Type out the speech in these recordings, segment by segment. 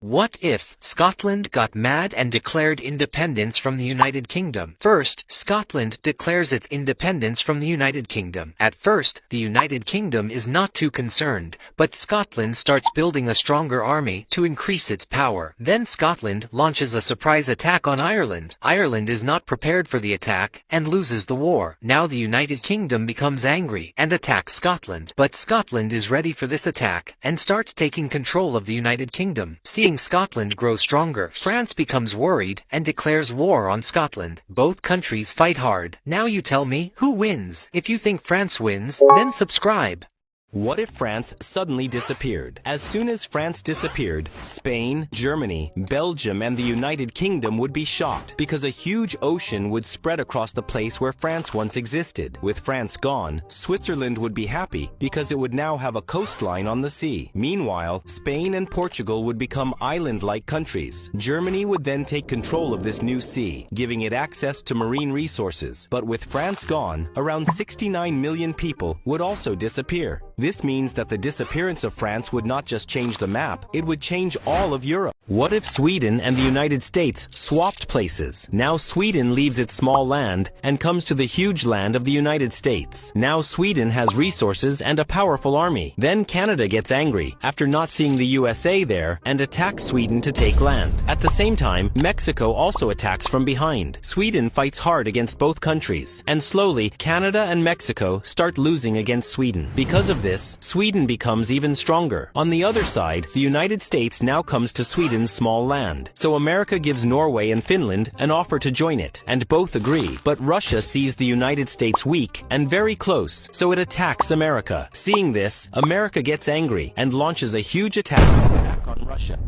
What if Scotland got mad and declared independence from the United Kingdom? First, Scotland declares its independence from the United Kingdom. At first, the United Kingdom is not too concerned, but Scotland starts building a stronger army to increase its power. Then Scotland launches a surprise attack on Ireland. Ireland is not prepared for the attack and loses the war. Now the United Kingdom becomes angry and attacks Scotland. But Scotland is ready for this attack and starts taking control of the United Kingdom. Seeing Scotland grow stronger, France becomes worried and declares war on Scotland. Both countries fight hard. Now you tell me, who wins? If you think France wins, then subscribe. What if France suddenly disappeared? As soon as France disappeared, Spain, Germany, Belgium, and the United Kingdom would be shocked because a huge ocean would spread across the place where France once existed. With France gone, Switzerland would be happy because it would now have a coastline on the sea. Meanwhile, Spain and Portugal would become island-like countries. Germany would then take control of this new sea, giving it access to marine resources. But with France gone, around 69 million people would also disappear. This means that the disappearance of France would not just change the map, it would change all of Europe. What if Sweden and the United States swapped places? Now Sweden leaves its small land and comes to the huge land of the United States. Now Sweden has resources and a powerful army. Then Canada gets angry after not seeing the USA there and attacks Sweden to take land. At the same time, Mexico also attacks from behind. Sweden fights hard against both countries, and slowly Canada and Mexico start losing against Sweden. Because of this, Sweden becomes even stronger. On the other side, the United States now comes to Sweden's small land. So America gives Norway and Finland an offer to join it, and both agree. But Russia sees the United States weak and very close, so it attacks America. Seeing this, America gets angry and launches a huge attack on Russia.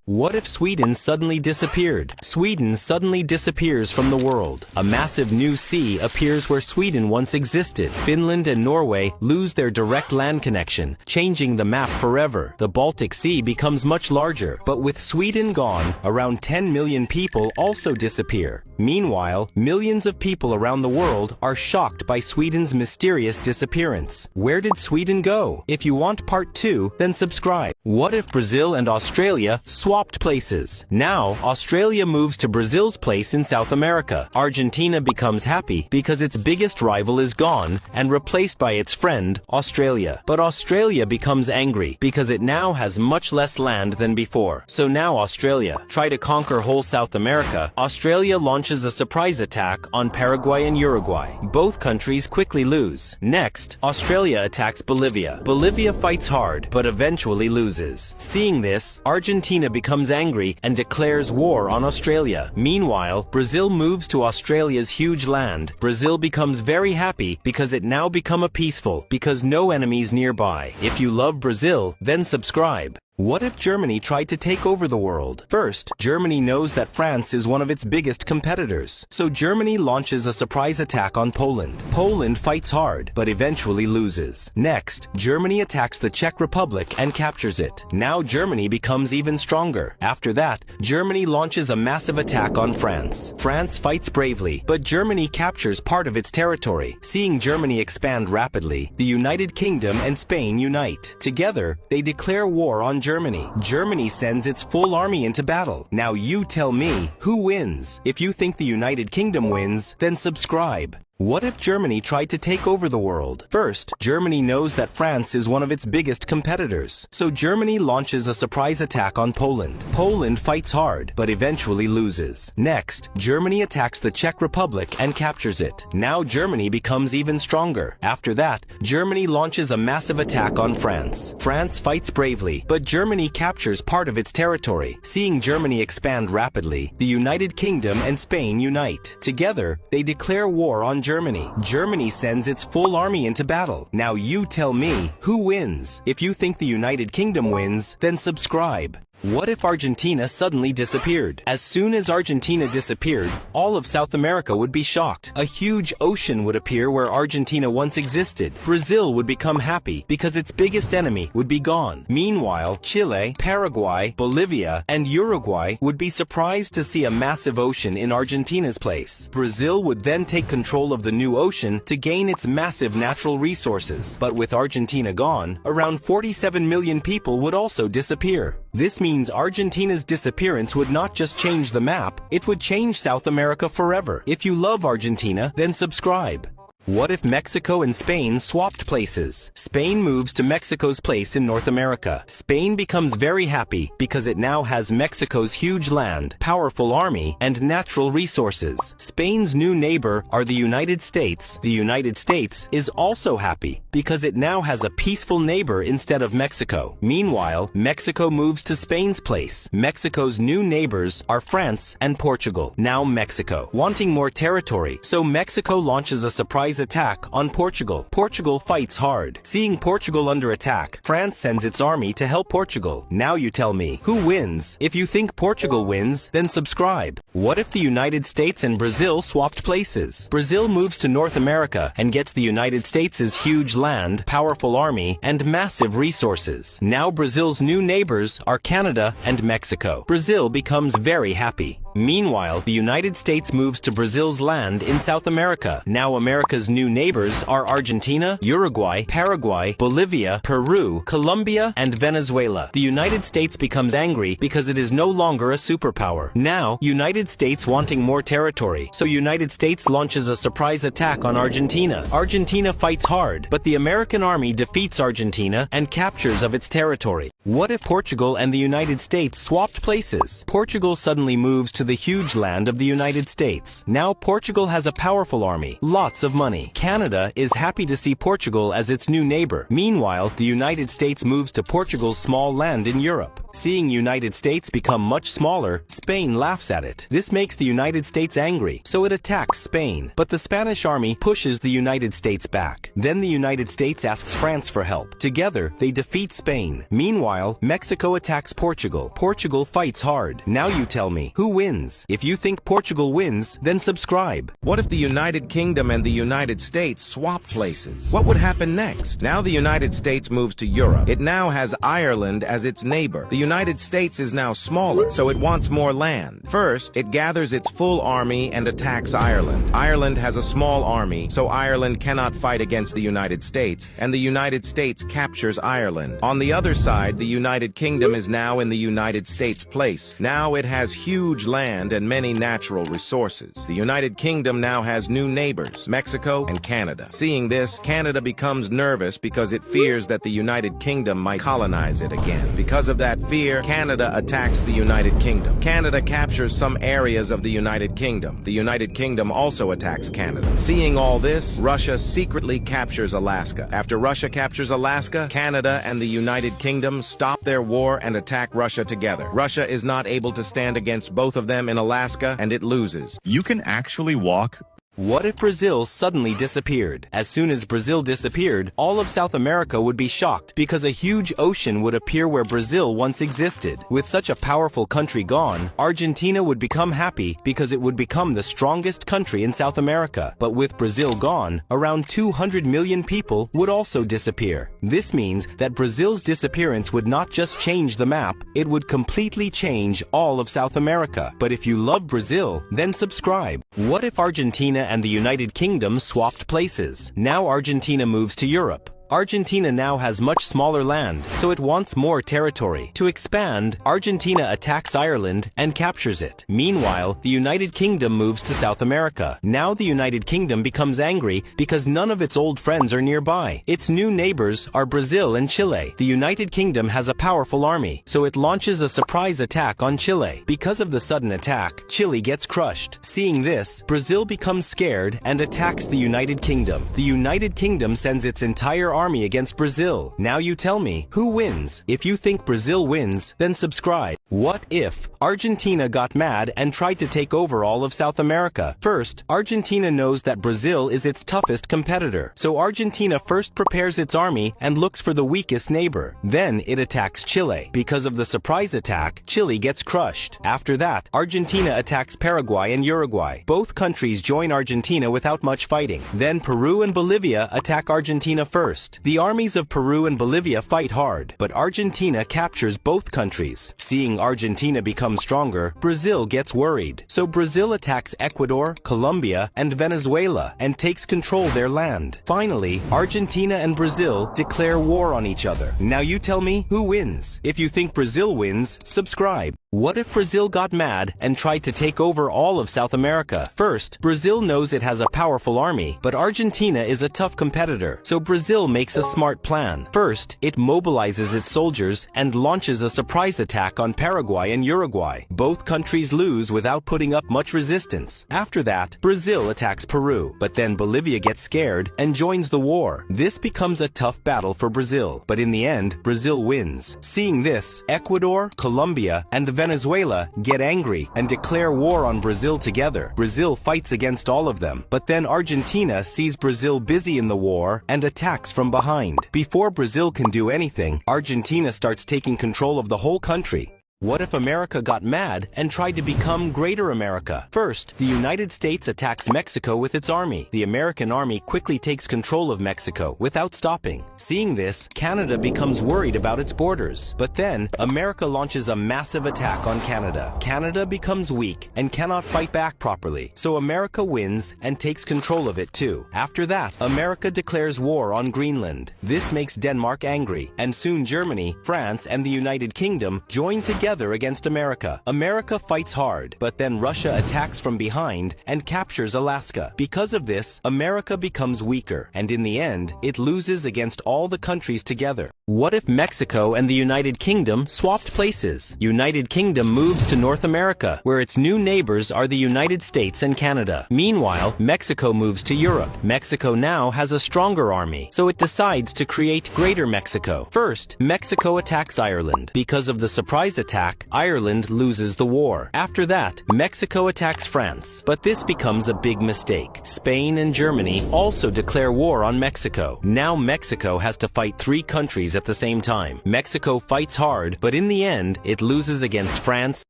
What if Sweden suddenly disappeared? Sweden suddenly disappears from the world. A massive new sea appears where Sweden once existed. Finland and Norway lose their direct land connection, changing the map forever. The Baltic Sea becomes much larger, but with Sweden gone, around 10 million people also disappear. Meanwhile, millions of people around the world are shocked by Sweden's mysterious disappearance. Where did Sweden go? If you want part 2, then subscribe. What if Brazil and Australia swapped places? Now, Australia moves to Brazil's place in South America. Argentina becomes happy because its biggest rival is gone and replaced by its friend, Australia. But Australia becomes angry because it now has much less land than before. So now Australia try to conquer whole South America. Australia launches a surprise attack on Paraguay and Uruguay. Both countries quickly lose. Next, Australia attacks Bolivia. Bolivia fights hard, but eventually loses. Seeing this, Argentina becomes angry and declares war on Australia. Meanwhile, Brazil moves to Australia's huge land. Brazil becomes very happy because it now become a peaceful, because no enemies nearby. If you love Brazil, then subscribe. What if Germany tried to take over the world? First, Germany knows that France is one of its biggest competitors. So Germany launches a surprise attack on Poland. Poland fights hard, but eventually loses. Next, Germany attacks the Czech Republic and captures it. Now Germany becomes even stronger. After that, Germany launches a massive attack on France. France fights bravely, but Germany captures part of its territory. Seeing Germany expand rapidly, the United Kingdom and Spain unite. Together, they declare war on Germany. Germany sends its full army into battle. Now you tell me, who wins? If you think the United Kingdom wins, then subscribe. What if Germany tried to take over the world? First, Germany knows that France is one of its biggest competitors. So Germany launches a surprise attack on Poland. Poland fights hard, but eventually loses. Next, Germany attacks the Czech Republic and captures it. Now Germany becomes even stronger. After that, Germany launches a massive attack on France. France fights bravely, but Germany captures part of its territory. Seeing Germany expand rapidly, the United Kingdom and Spain unite. Together, they declare war on Germany. Germany sends its full army into battle. Now you tell me, who wins? If you think the United Kingdom wins, then subscribe. What if Argentina suddenly disappeared? As soon as Argentina disappeared, all of South America would be shocked. A huge ocean would appear where Argentina once existed. Brazil would become happy because its biggest enemy would be gone. Meanwhile, Chile, Paraguay, Bolivia, and Uruguay would be surprised to see a massive ocean in Argentina's place. Brazil would then take control of the new ocean to gain its massive natural resources. But with Argentina gone, around 47 million people would also disappear. This means Argentina's disappearance would not just change the map, it would change South America forever. If you love Argentina, then subscribe. What if Mexico and Spain swapped places? Spain moves to Mexico's place in North America. Spain becomes very happy because it now has Mexico's huge land, powerful army, and natural resources. Spain's new neighbor are the United States. The United States is also happy because it now has a peaceful neighbor instead of Mexico. Meanwhile, Mexico moves to Spain's place. Mexico's new neighbors are France and Portugal. Now Mexico, wanting more territory, so Mexico launches a surprise attack on Portugal. Portugal fights hard. Seeing Portugal under attack, France sends its army to help Portugal. Now you tell me, who wins? If you think Portugal wins, then subscribe. What if the United States and Brazil swapped places? Brazil moves to North America and gets the United States' huge land, powerful army, and massive resources. Now Brazil's new neighbors are Canada and Mexico. Brazil becomes very happy. Meanwhile, the United States moves to Brazil's land in South America. Now America's new neighbors are Argentina, Uruguay, Paraguay, Bolivia, Peru, Colombia, and Venezuela. The United States becomes angry because it is no longer a superpower. Now, United States wanting more territory, so United States launches a surprise attack on Argentina. Argentina fights hard, but the American army defeats Argentina and captures of its territory. What if Portugal and the United States swapped places? Portugal suddenly moves to the huge land of the United States. Now Portugal has a powerful army, lots of money. Canada is happy to see Portugal as its new neighbor. Meanwhile, the United States moves to Portugal's small land in Europe. Seeing United States become much smaller, Spain laughs at it. This makes the United States angry, so it attacks Spain. But the Spanish army pushes the United States back. Then the United States asks France for help. Together, they defeat Spain. Meanwhile, Mexico attacks Portugal. Portugal fights hard. Now you tell me, who wins? If you think Portugal wins, then subscribe. What if the United Kingdom and the United States swap places? What would happen next? Now the United States moves to Europe. It now has Ireland as its neighbor. The United States is now smaller, so it wants more land. First, it gathers its full army and attacks Ireland. Ireland has a small army, so Ireland cannot fight against the United States, and the United States captures Ireland. On the other side, the United Kingdom is now in the United States' place. Now it has huge land and many natural resources. The United Kingdom now has new neighbors, Mexico and Canada. Seeing this, Canada becomes nervous because it fears that the United Kingdom might colonize it again. Because of that fear, Canada attacks the United Kingdom. Canada captures some areas of the United Kingdom. The United Kingdom also attacks Canada. Seeing all this, Russia secretly captures Alaska. After Russia captures Alaska, Canada and the United Kingdom stop their war and attack Russia together. Russia is not able to stand against both of them in Alaska, and it loses. You can actually walk. What if Brazil suddenly disappeared? As soon as Brazil disappeared, all of South America would be shocked because a huge ocean would appear where Brazil once existed. With such a powerful country gone, Argentina would become happy because it would become the strongest country in South America. But with Brazil gone, around 200 million people would also disappear. This means that Brazil's disappearance would not just change the map, it would completely change all of South America. But if you love Brazil, then subscribe. What if Argentina and the United Kingdom swapped places? Now Argentina moves to Europe. Argentina now has much smaller land, so it wants more territory. To expand, Argentina attacks Ireland and captures it. Meanwhile, the United Kingdom moves to South America. Now the United Kingdom becomes angry because none of its old friends are nearby. Its new neighbors are Brazil and Chile. The United Kingdom has a powerful army, so it launches a surprise attack on Chile. Because of the sudden attack, Chile gets crushed. Seeing this, Brazil becomes scared and attacks the United Kingdom. The United Kingdom sends its entire army against Brazil. Now you tell me, who wins? If you think Brazil wins, then subscribe. What if Argentina got mad and tried to take over all of South America? First, Argentina knows that Brazil is its toughest competitor, so Argentina first prepares its army and looks for the weakest neighbor. Then it attacks Chile. Because of the surprise attack, Chile gets crushed. After that, Argentina attacks Paraguay and Uruguay. Both countries join Argentina without much fighting. Then Peru and Bolivia attack Argentina first. The armies of Peru and Bolivia fight hard, but Argentina captures both countries. Seeing Argentina become stronger, Brazil gets worried. So Brazil attacks Ecuador, Colombia, and Venezuela and takes control of their land. Finally, Argentina and Brazil declare war on each other. Now you tell me, who wins? If you think Brazil wins, subscribe. What if Brazil got mad and tried to take over all of South America? First, Brazil knows it has a powerful army, but Argentina is a tough competitor, so Brazil makes a smart plan. First, it mobilizes its soldiers and launches a surprise attack on Paraguay and Uruguay. Both countries lose without putting up much resistance. After that, Brazil attacks Peru, but then Bolivia gets scared and joins the war. This becomes a tough battle for Brazil, but in the end, Brazil wins. Seeing this, Ecuador, Colombia, and Venezuela get angry and declare war on Brazil together. Brazil fights against all of them, but then Argentina sees Brazil busy in the war and attacks from behind. Before Brazil can do anything, Argentina starts taking control of the whole country. What if America got mad and tried to become Greater America? First, the United States attacks Mexico with its army. The American army quickly takes control of Mexico without stopping. Seeing this, Canada becomes worried about its borders. But then, America launches a massive attack on Canada. Canada becomes weak and cannot fight back properly, so America wins and takes control of it too. After that, America declares war on Greenland. This makes Denmark angry, and soon Germany, France, and the United Kingdom join together against America. America fights hard, but then Russia attacks from behind and captures Alaska. Because of this, America becomes weaker, and in the end, it loses against all the countries together. What if Mexico and the United Kingdom swapped places? United Kingdom moves to North America, where its new neighbors are the United States and Canada. Meanwhile, Mexico moves to Europe. Mexico now has a stronger army, so it decides to create Greater Mexico. First, Mexico attacks Ireland. Because of the surprise attack, Ireland loses the war. After that, Mexico attacks France, but this becomes a big mistake. Spain and Germany also declare war on Mexico. Now Mexico has to fight 3 countries at the same time. Mexico fights hard, but in the end, it loses against France.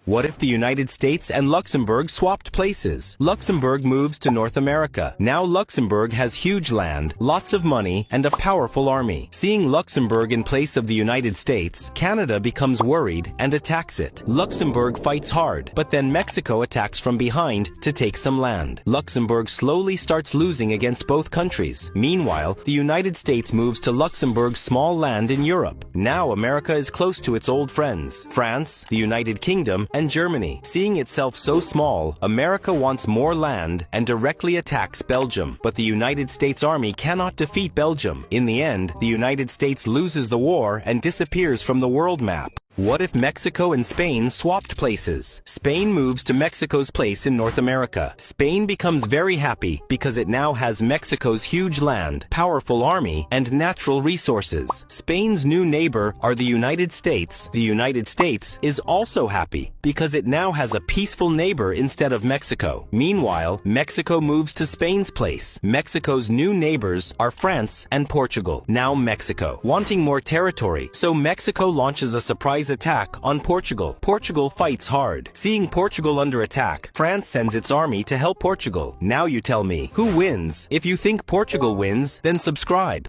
What if the United States and Luxembourg swapped places? Luxembourg moves to North America. Now Luxembourg has huge land, lots of money, and a powerful army. Seeing Luxembourg in place of the United States, Canada becomes worried and attacks it. Luxembourg fights hard, but then Mexico attacks from behind to take some land. Luxembourg slowly starts losing against both countries. Meanwhile, the United States moves to Luxembourg's small land in Europe. Now America is close to its old friends, France, the United Kingdom, and Germany. Seeing itself so small, America wants more land and directly attacks Belgium. But the United States Army cannot defeat Belgium. In the end, the United States loses the war and disappears from the world map. What if Mexico and Spain swapped places? Spain moves to Mexico's place in North America. Spain becomes very happy because it now has Mexico's huge land, powerful army, and natural resources. Spain's new neighbor are the United States. The United States is also happy because it now has a peaceful neighbor instead of Mexico. Meanwhile, Mexico moves to Spain's place. Mexico's new neighbors are France and Portugal. Now Mexico, wanting more territory, so Mexico launches a surprise attack on Portugal. Portugal fights hard. Seeing Portugal under attack, France sends its army to help Portugal. Now you tell me, who wins? If you think Portugal wins, then subscribe.